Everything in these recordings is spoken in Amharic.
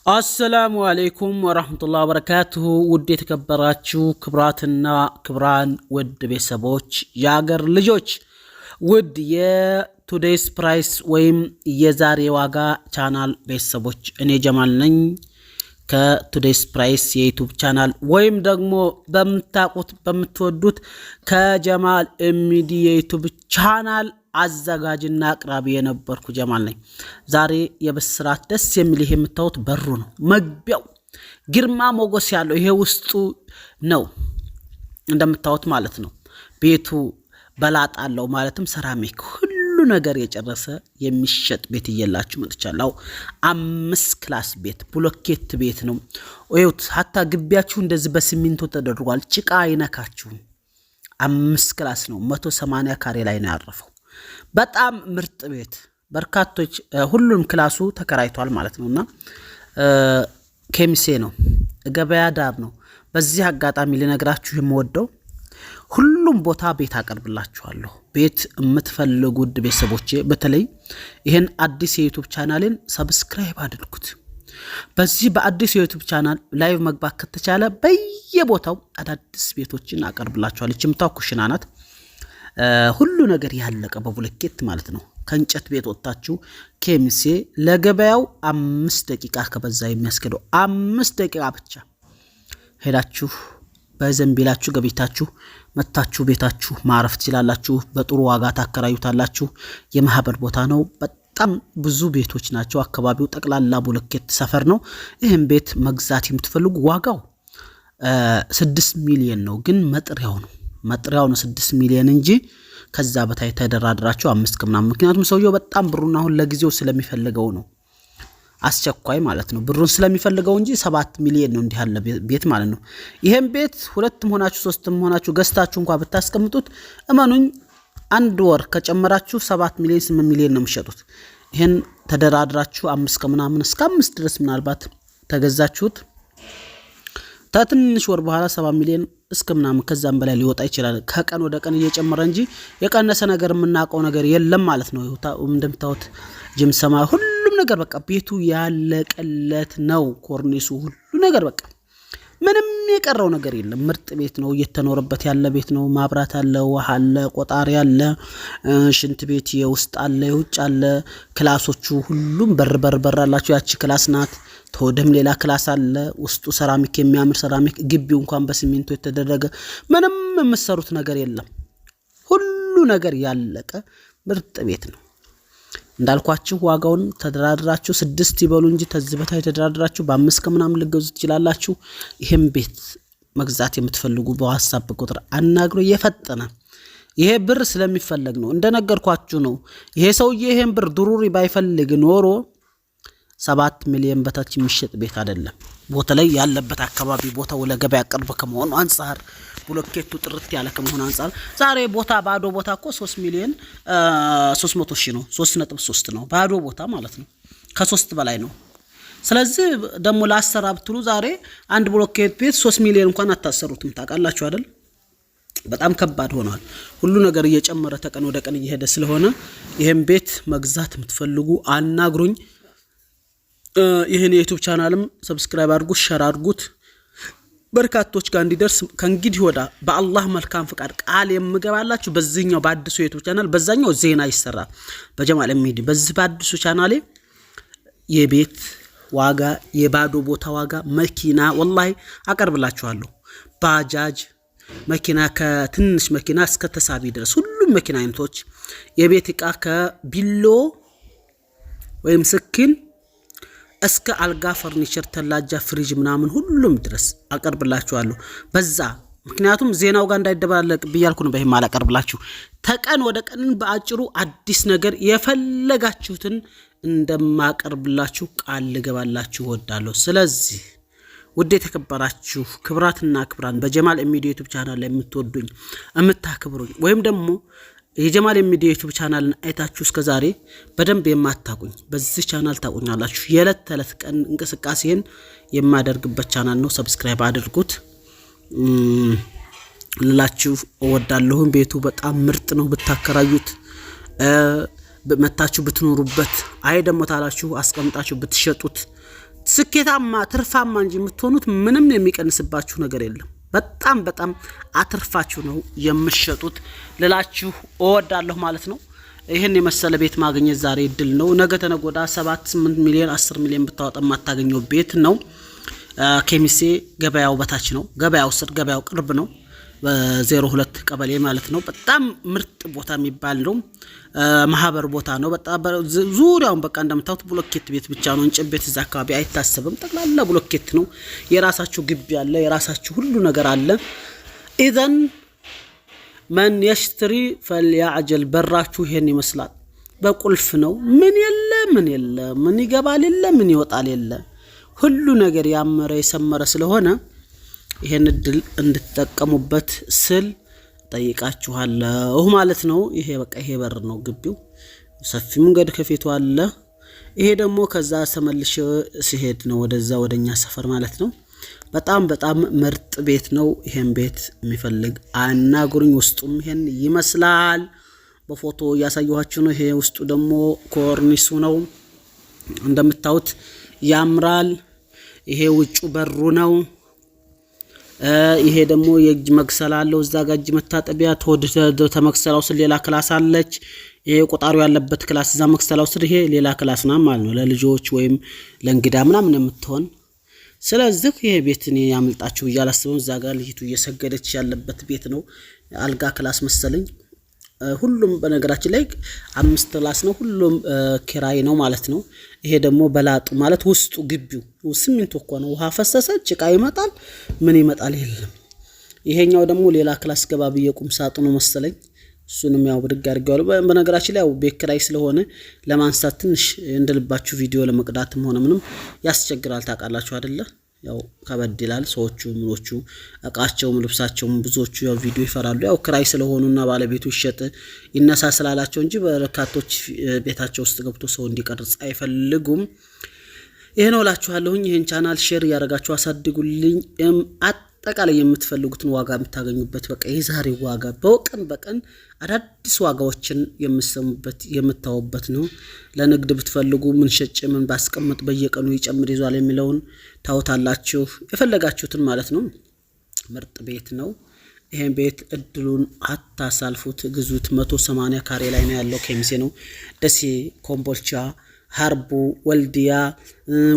አሰላሙ አለይኩም ወራህመቱላሂ ወበረካቱሁ ውድ የተከበራችሁ ክብራትና ክብራን ውድ ቤተሰቦች የአገር ልጆች ውድ የቱዴይስ ፕራይስ ወይም የዛሬ ዋጋ ቻናል ቤተሰቦች እኔ ጀማል ነኝ ከቱዴይስ ፕራይስ የዩቲዩብ ቻናል ወይም ደግሞ በምታቁት በምትወዱት ከጀማል ኤምዲ የዩቲዩብ ቻናል አዘጋጅና አቅራቢ የነበርኩ ጀማል ነኝ። ዛሬ የብስራት ደስ የሚል ይሄ የምታዩት በሩ ነው፣ መግቢያው ግርማ ሞገስ ያለው ይሄ ውስጡ ነው እንደምታዩት ማለት ነው። ቤቱ በላጣ አለው ማለትም ሰራሚክ ሁሉ ነገር የጨረሰ የሚሸጥ ቤት እየላችሁ መጥቻለሁ። 5 ክላስ ቤት ብሎኬት ቤት ነው። ወይውት ሀታ ግቢያችሁ እንደዚህ በሲሚንቶ ተደርጓል፣ ጭቃ አይነካችሁም። 5 ክላስ ነው፣ 180 ካሬ ላይ ነው ያረፈው። በጣም ምርጥ ቤት በርካቶች ሁሉም ክላሱ ተከራይቷል ማለት ነውና ኬሚሴ ነው፣ ገበያ ዳር ነው። በዚህ አጋጣሚ ልነግራችሁ የምወደው ሁሉም ቦታ ቤት አቀርብላችኋለሁ። ቤት የምትፈልጉ ውድ ቤተሰቦቼ በተለይ ይሄን አዲስ የዩቲዩብ ቻናልን ሰብስክራይብ አድርጉት። በዚህ በአዲስ የዩቲዩብ ቻናል ላይቭ መግባት ከተቻለ በየቦታው አዳዲስ ቤቶችን አቀርብላችኋለሁ። እችምታው ኩሽና ናት። ሁሉ ነገር ያለቀ በብሎኬት ማለት ነው። ከእንጨት ቤት ወጣችሁ ኬሚሴ ለገበያው 5 ደቂቃ ከበዛ የሚያስከደው 5 ደቂቃ ብቻ ሄዳችሁ በዘንቢላችሁ ገብታችሁ መታችሁ ቤታችሁ ማረፍ ትችላላችሁ። በጥሩ ዋጋ ታከራዩታላችሁ። የማህበር ቦታ ነው። በጣም ብዙ ቤቶች ናቸው። አካባቢው ጠቅላላ ብሎኬት ሰፈር ነው። ይሄን ቤት መግዛት የምትፈልጉ ዋጋው 6 ሚሊዮን ነው፣ ግን መጥሪያው ነው 6 ሚሊዮን እንጂ ከዛ በታይ ተደራድራችሁ 5 ከምናምን። ምክንያቱም ሰውየው በጣም ብሩን አሁን ለጊዜው ስለሚፈልገው ነው፣ አስቸኳይ ማለት ነው። ብሩን ስለሚፈልገው እንጂ 7 ሚሊዮን ነው እንዲህ ያለ ቤት ማለት ነው። ይሄን ቤት 2ም ሆናችሁ 3ም ሆናችሁ ገዝታችሁ እንኳን ብታስቀምጡት እመኑኝ 1 ወር ከጨመራችሁ 7 ሚሊዮን 8 ሚሊዮን ነው የሚሸጡት። ይሄን ተደራድራችሁ 5 ከምናምን እስከ 5 ድረስ ምናልባት ተገዛችሁት ታትንሽ ወር በኋላ 7 ሚሊዮን እስከ ምናምን ከዛም በላይ ሊወጣ ይችላል። ከቀን ወደ ቀን እየጨመረ እንጂ የቀነሰ ነገር የምናውቀው ነገር የለም ማለት ነው። እንደምታዩት ጅምሰማ ሁሉም ነገር በቃ ቤቱ ያለቀለት ነው። ኮርኒሱ ሁሉ ነገር በቃ ምንም የቀረው ነገር የለም። ምርጥ ቤት ነው፣ እየተኖረበት ያለ ቤት ነው። ማብራት አለ፣ ውሃ አለ፣ ቆጣሪ አለ፣ ሽንት ቤት የውስጥ አለ፣ የውጭ አለ። ክላሶቹ ሁሉም በር አላቸው። ያቺ ክላስ ናት። ተወደም ሌላ ክላስ አለ። ውስጡ ሰራሚክ የሚያምር ሰራሚክ፣ ግቢው እንኳን በሲሚንቶ የተደረገ ምንም የምትሰሩት ነገር የለም። ሁሉ ነገር ያለቀ ምርጥ ቤት ነው። እንዳልኳችሁ ዋጋውን ተደራድራችሁ 6 ይበሉ እንጂ ተዝበታይ ተደራድራችሁ በ5 ከምናምን ልገዙ ትችላላችሁ። ይሄን ቤት መግዛት የምትፈልጉ በዋትስአፕ ቁጥር አናግሩ። የፈጠነ ይሄ ብር ስለሚፈልግ ነው፣ እንደነገርኳችሁ ነው። ይሄ ሰውዬ ይሄን ብር ድሩሪ ባይፈልግ ኖሮ 7 ሚሊዮን በታች የሚሸጥ ቤት አይደለም። ቦታ ላይ ያለበት አካባቢ ቦታው ለገበያ ቅርብ ከመሆኑ አንፃር ብሎኬቱ ጥርት ያለ ከመሆኑ አንፃር ዛሬ ቦታ ባዶ ቦታ እኮ 3 ሚሊዮን 300 ሺህ ነው፣ 3.3 ነው ባዶ ቦታ ማለት ነው። ከ3 በላይ ነው። ስለዚህ ደግሞ ለአሰራ ብትሉ ዛሬ አንድ ብሎኬት ቤት 3 ሚሊዮን እንኳን አታሰሩትም። ታውቃላችሁ አይደል? በጣም ከባድ ሆኗል። ሁሉ ነገር እየጨመረ ተቀን ወደ ቀን እየሄደ ስለሆነ ይሄን ቤት መግዛት የምትፈልጉ አናግሩኝ። ይሄን የዩቲዩብ ቻናልም ሰብስክራይብ አድርጉት፣ ሼር አድርጉት በርካቶች ጋር እንዲደርስ። ከእንግዲህ ወዳ በአላህ መልካም ፍቃድ ቃል የምገባላችሁ በዚህኛው በአዲሱ የዩቲዩብ ቻናል በዛኛው ዜና ይሰራል በጀማል ኤምዲ። በዚህ በአዲሱ ቻናሌ የቤት ዋጋ፣ የባዶ ቦታ ዋጋ፣ መኪና ወላሂ አቀርብላችኋለሁ። ባጃጅ መኪና ከትንሽ መኪና እስከ ተሳቢ ድረስ ሁሉም መኪና አይነቶች፣ የቤት ዕቃ ከቢሎ ወይም ስኪን እስከ አልጋ፣ ፈርኒቸር፣ ተላጃ፣ ፍሪጅ ምናምን ሁሉም ድረስ አቀርብላችኋለሁ በዛ። ምክንያቱም ዜናው ጋር እንዳይደባለቅ ብያልኩ ነው በህማል አቀርብላችሁ። ተቀን ወደ ቀን በአጭሩ አዲስ ነገር የፈለጋችሁትን እንደማቀርብላችሁ ቃል ልገባላችሁ ወዳለሁ። ስለዚህ ውድ የተከበራችሁ ክብራትና ክብራን በጀማል ኤምዲ ዩቲዩብ ቻናል ላይ የምትወዱኝ የምታከብሩኝ ወይም ደግሞ የጀማል ኤምዲ ዩቲዩብ ቻናልን አይታችሁ እስከዛሬ በደንብ የማታቁኝ በዚህ ቻናል ታቁኛላችሁ። የዕለት ተዕለት ቀን እንቅስቃሴን የማደርግበት ቻናል ነው። ሰብስክራይብ አድርጉት ልላችሁ እወዳለሁ። ቤቱ በጣም ምርጥ ነው። ብታከራዩት መታችሁ ብትኖሩበት፣ አይ ደግሞ ታላችሁ አስቀምጣችሁ ብትሸጡት ስኬታማ ትርፋማ እንጂ የምትሆኑት ምንም የሚቀንስባችሁ ነገር የለም። በጣም አትርፋችሁ ነው የምትሸጡት ልላችሁ እወዳለሁ ማለት ነው። ይሄን የመሰለ ቤት ማግኘት ዛሬ እድል ነው። ነገ ተነጎዳ 7-8 ሚሊዮን 10 ሚሊዮን ብታወጣ ማታገኘው ቤት ነው። ከሚሴ ገበያው በታች ነው። ገበያው ስር ገበያው ቅርብ ነው። በ02 ቀበሌ ማለት ነው። በጣም ምርጥ ቦታ የሚባል ነው። ማህበር ቦታ ነው። በጣም ዙሪያውን በቃ እንደምታውቁት ብሎኬት ቤት ብቻ ነው። እንጨት ቤት እዛ አካባቢ አይታሰብም። ጠቅላላ ብሎኬት ነው። የራሳችሁ ግቢ አለ። የራሳችሁ ሁሉ ነገር አለ። ኢዘን መን የሽትሪ ፈልያዕጀል በራችሁ ይሄን ይመስላል። በቁልፍ ነው። ምን የለ ምን ይገባል የለ ምን ይወጣል የለ ሁሉ ነገር ያመረ የሰመረ ስለሆነ ይሄን እድል እንድትጠቀሙበት ስል ጠይቃችኋለሁ ማለት ነው። ይሄ በቃ ይሄ በር ነው ግቢው። ሰፊ መንገድ ከፊቱ አለ። ይሄ ደግሞ ከዛ ተመልሼ ሲሄድ ነው ወደዛ ወደኛ ሰፈር ማለት ነው። በጣም ምርጥ ቤት ነው። ይሄን ቤት የሚፈልግ አናግሩኝ። ውስጡም ይሄን ይመስላል። በፎቶ ያሳየኋችሁ ነው። ይሄ ውስጡ ደግሞ ኮርኒሱ ነው እንደምታዩት ያምራል። ይሄ ውጩ በሩ ነው። ይሄ ደግሞ የእጅ መግሰል አለው። እዛ ጋር እጅ መታጠቢያ ተመክሰላው ስለ ሌላ ክላስ አለች። ይሄ ቆጣሪው ያለበት ክላስ እዛ መክሰላው ስለ ይሄ ሌላ ክላስ ነው ማለት ነው። ለልጆች ወይም ለእንግዳ ምናምን የምትሆን ስለዚህ ይሄ ቤት እኔ ያመልጣችሁ እያላስበው እዛ ጋር ልጅቱ እየሰገደች ያለበት ቤት ነው። አልጋ ክላስ መሰለኝ። ሁሉም በነገራችን ላይ 5 ክላስ ነው። ሁሉም ኪራይ ነው ማለት ነው። ይሄ ደግሞ በላጡ ማለት ውስጡ ግቢው ሲሚንቶ እኮ ነው። ውሃ ፈሰሰ ጭቃ ይመጣል ምን ይመጣል የለም። ይሄኛው ደግሞ ሌላ ክላስ ገባ በየቁም ሳጥኑ መሰለኝ። እሱንም ያው ብድግ አድርገዋል። በነገራችን ላይ ያው ቤት ኪራይ ስለሆነ ለማንሳት ትንሽ እንደልባችሁ ቪዲዮ ለመቅዳትም ሆነ ምንም ያስቸግራል። ታውቃላችሁ አይደለ? ያው ከበድ ይላል። ሰዎቹ ምኖቹ እቃቸው ልብሳቸው ብዙዎቹ ያው ቪዲዮ ይፈራሉ። ያው ክራይ ስለሆኑና ባለቤቱ ይሸጥ ይነሳ ስላላቸው እንጂ በርካቶች ቤታቸው ውስጥ ገብቶ ሰው እንዲቀርጽ አይፈልጉም። ይሄ ነው እላችኋለሁኝ። ይሄን ቻናል ሼር ያደርጋችሁ አሳድጉልኝ። አጠቃላይ የምትፈልጉትን ዋጋ የምታገኙበት በቃ የዛሬ ዋጋ በቀን አዳዲስ ዋጋዎችን የምትሰሙበት የምታውበት ነው። ለንግድ ብትፈልጉ ምን ሸጭ ምን ባስቀምጥ በየቀኑ ይጨምር ይዟል የሚለውን ታውታላችሁ። የፈለጋችሁትን ማለት ነው። ምርጥ ቤት ነው። ይሄን ቤት እድሉን አታሳልፉት፣ ግዙት። 180 ካሬ ላይ ነው ያለው። ከሚሴ ነው። ደሴ፣ ኮምቦልቻ፣ ሀርቡ፣ ወልዲያ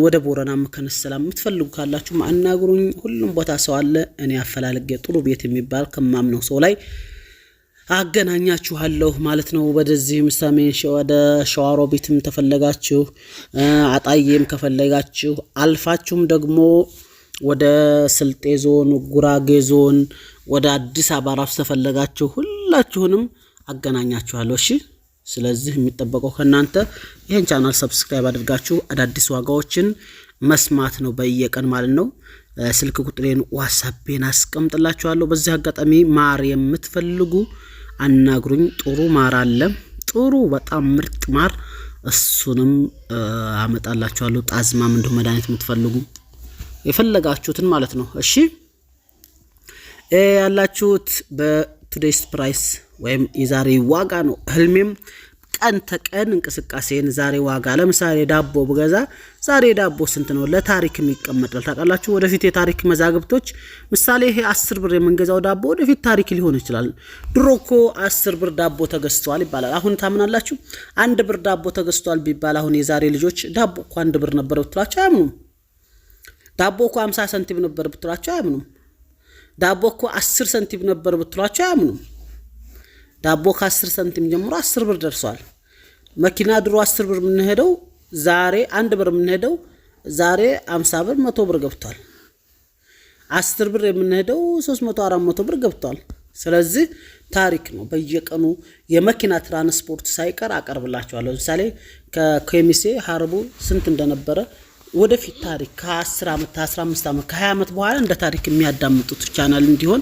ወደ ቦረና መከነሰላም የምትፈልጉ ካላችሁ ማናግሩኝ። ሁሉም ቦታ ሰው አለ። እኔ አፈላልጌ ጥሩ ቤት የሚባል ከማምነው ሰው ላይ አገናኛችኋለሁ ማለት ነው። ወደዚህ ሰሜን ወደ ሸዋሮቢትም ተፈለጋችሁ አጣዬም ከፈለጋችሁ አልፋችሁም ደግሞ ወደ ስልጤ ዞን ጉራጌ ዞን ወደ አዲስ አበባ ራስ ተፈለጋችሁ ሁላችሁንም አገናኛችኋለሁ። እሺ ስለዚህ የሚጠበቀው ከናንተ ይሄን ቻናል ሰብስክራይብ አድርጋችሁ አዳዲስ ዋጋዎችን መስማት ነው በየቀን ማለት ነው። ስልክ ቁጥሬን ዋትስአፕን አስቀምጥላችኋለሁ። በዚህ አጋጣሚ ማር የምትፈልጉ አናግሩኝ። ጥሩ ማር አለ። ጥሩ በጣም ምርጥ ማር እሱንም አመጣላችኋለሁ። ጣዝማም እንደው መድኃኒት የምትፈልጉ የፈለጋችሁትን ማለት ነው። እሺ ያላችሁት በቱዴይስ ፕራይስ ወይም የዛሬ ዋጋ ነው። ህልሜም ቀን ተቀን እንቅስቃሴን ዛሬ ዋጋ ለምሳሌ ዳቦ በገዛ ዛሬ ዳቦ ስንት ነው ለታሪክ የሚቀመጣል። ታውቃላችሁ ወደፊት የታሪክ መዛግብቶች ምሳሌ ይሄ 10 ብር የምንገዛው ዳቦ ወደፊት ታሪክ ሊሆን ይችላል። ድሮኮ 10 ብር ዳቦ ተገዝቷል ይባላል። አሁን ታምናላችሁ? 1 ብር ዳቦ ተገዝቷል ቢባል አሁን የዛሬ ልጆች ዳቦ እኮ 1 ብር ነበር ብትላቸው አያምኑም። ዳቦ እኮ 50 ሳንቲም ነበር ብትላቸው አያምኑም። ዳቦ እኮ 10 ሳንቲም ነበር ብትላቸው አያምኑም። ዳቦ ከ10 ሳንቲም ጀምሮ 10 ብር ደርሷል። መኪና ድሮ 10 ብር የምንሄደው ዛሬ 1 ብር የምንሄደው ዛሬ 50 ብር 100 ብር ገብቷል። 10 ብር የምንሄደው 300 400 ብር ገብቷል። ስለዚህ ታሪክ ነው። በየቀኑ የመኪና ትራንስፖርት ሳይቀር አቀርብላችኋለሁ። ለምሳሌ ከከሚሴ ሀርቡ ስንት እንደነበረ ወደፊት ታሪክ ከ10 ዓመት ከ15 ዓመት ከ20 ዓመት በኋላ እንደ ታሪክ የሚያዳምጡት ቻናል እንዲሆን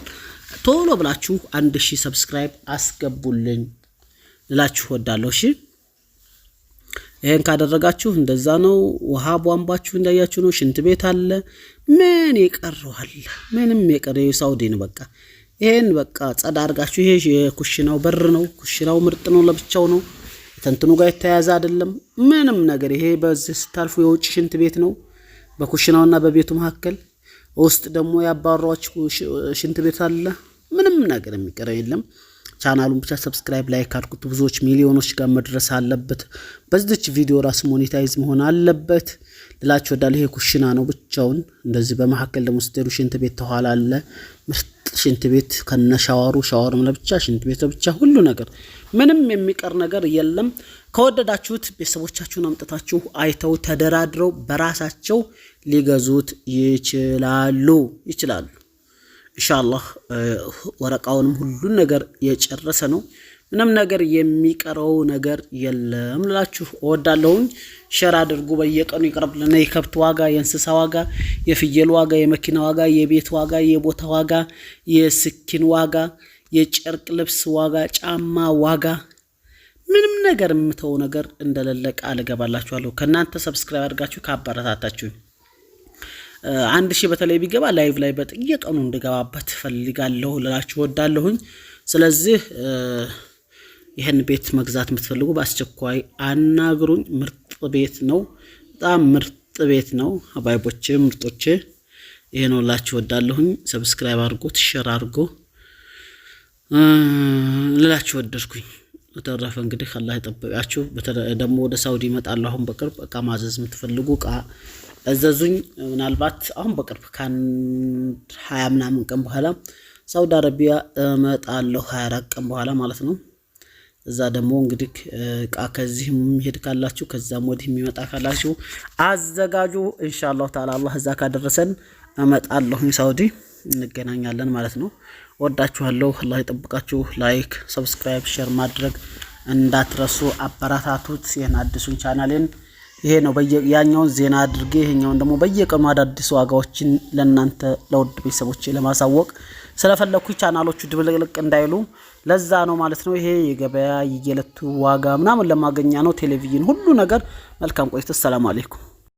ቶሎ ብላችሁ 1000 ሰብስክራይብ አስገቡልኝ ልላችሁ ወዳለሁ። እሺ ይሄን ካደረጋችሁ እንደዛ ነው። ውሃ ቧንቧችሁ እንዳያችሁ ነው። ሽንት ቤት አለ። ምን ይቀርዋል? ምንም የቀረው ሳውዲ ነው። በቃ ይሄን በቃ ጸዳ አድርጋችሁ ይሄ የኩሽናው በር ነው። ኩሽናው ምርጥ ነው። ለብቻው ነው። ተንትኑ ጋር የተያያዘ አይደለም ምንም ነገር። ይሄ በዚህ ስታልፉ የውጭ ሽንት ቤት ነው። በኩሽናውና በቤቱ መካከል ውስጥ ደግሞ ያባሯችሁ ሽንት ቤት አለ። ምንም ነገር የሚቀረው የለም። ቻናሉን ብቻ ሰብስክራይብ ላይክ አድርጉት። ብዙዎች ሚሊዮኖች ጋር መድረስ አለበት። በዚች ቪዲዮ ራስ ሞኔታይዝ መሆን አለበት ልላችሁ ወዳለ። ይሄ ኩሽና ነው ብቻውን። እንደዚህ በመሐከል ደግሞ ስትሄዱ ሽንት ቤት ተኋላ አለ። ምርጥ ሽንት ቤት ከነሻወሩ፣ ሻወርም ለብቻ፣ ሽንት ቤት ለብቻ፣ ሁሉ ነገር ምንም የሚቀር ነገር የለም። ከወደዳችሁት ቤተሰቦቻችሁን አምጥታችሁ አይተው ተደራድረው በራሳቸው ሊገዙት ይችላሉ። ኢንሻአላህ ወረቃውንም ሁሉን ነገር የጨረሰ ነው። ምንም ነገር የሚቀረው ነገር የለም ልላችሁ እወዳለሁኝ። ሼር አድርጉ። በየቀኑ ይቀርብልና የከብት ዋጋ፣ የእንስሳ ዋጋ፣ የፍየል ዋጋ፣ የመኪና ዋጋ፣ የቤት ዋጋ፣ የቦታ ዋጋ፣ የስኪን ዋጋ፣ የጨርቅ ልብስ ዋጋ፣ ጫማ ዋጋ፣ ምንም ነገር የምተው ነገር እንደሌለ ቃል እገባላችኋለሁ። ከናንተ ሰብስክራይብ አድርጋችሁ ካበረታታችሁ 1000 በተለይ ቢገባ ላይቭ ላይ በየቀኑ እንድገባበት ፈልጋለሁ ልላችሁ እወዳለሁኝ። ስለዚህ ይሄን ቤት መግዛት የምትፈልጉ በአስቸኳይ አናግሩኝ። ምርጥ ቤት ነው። በጣም ምርጥ ቤት ነው። አባይቦቼ ምርጦቼ ይሄ ነው ልላችሁ እወዳለሁኝ። ሰብስክራይብ አድርጉት፣ ሼር አድርጉ ልላችሁ ወደድኩኝ። በተረፈ እንግዲህ አላህ ይጠብቃችሁ። ደግሞ ወደ ሳውዲ እመጣለሁ አሁን በቅርብ። እቃ ማዘዝ የምትፈልጉ እቃ እዘዙኝ። ምናልባት አሁን በቅርብ ከ20 ምናምን ቀን በኋላ ሳውዲ አረቢያ እመጣለሁ። 24 ቀን በኋላ ማለት ነው። እዛ ደግሞ እንግዲህ እቃ ከዚህም ሄድ ካላችሁ ከዛም ወዲህ የሚመጣ ካላችሁ አዘጋጁ። ኢንሻአላህ ተዓላ አላህ እዛ ካደረሰን እመጣለሁ ሳውዲ፣ እንገናኛለን ማለት ነው። ወዳችኋለሁ። አላህ ይጠብቃችሁ። ላይክ፣ ሰብስክራይብ፣ ሼር ማድረግ እንዳትረሱ። አበረታቱት ይሄን አዲሱን ቻናሌን። ይሄ ነው ያኛውን ዜና አድርጌ ይሄኛውን ደግሞ በየቀኑ አዳዲስ ዋጋዎችን ለናንተ ለውድ ቤተሰቦቼ ለማሳወቅ ስለፈለኩ ቻናሎቹ ድብልቅልቅ እንዳይሉ ለዛ ነው ማለት ነው። ይሄ የገበያ የየለቱ ዋጋ ምናምን ለማገኛ ነው። ቴሌቪዥን ሁሉ ነገር። መልካም ቆይታ። ሰላም አለይኩም።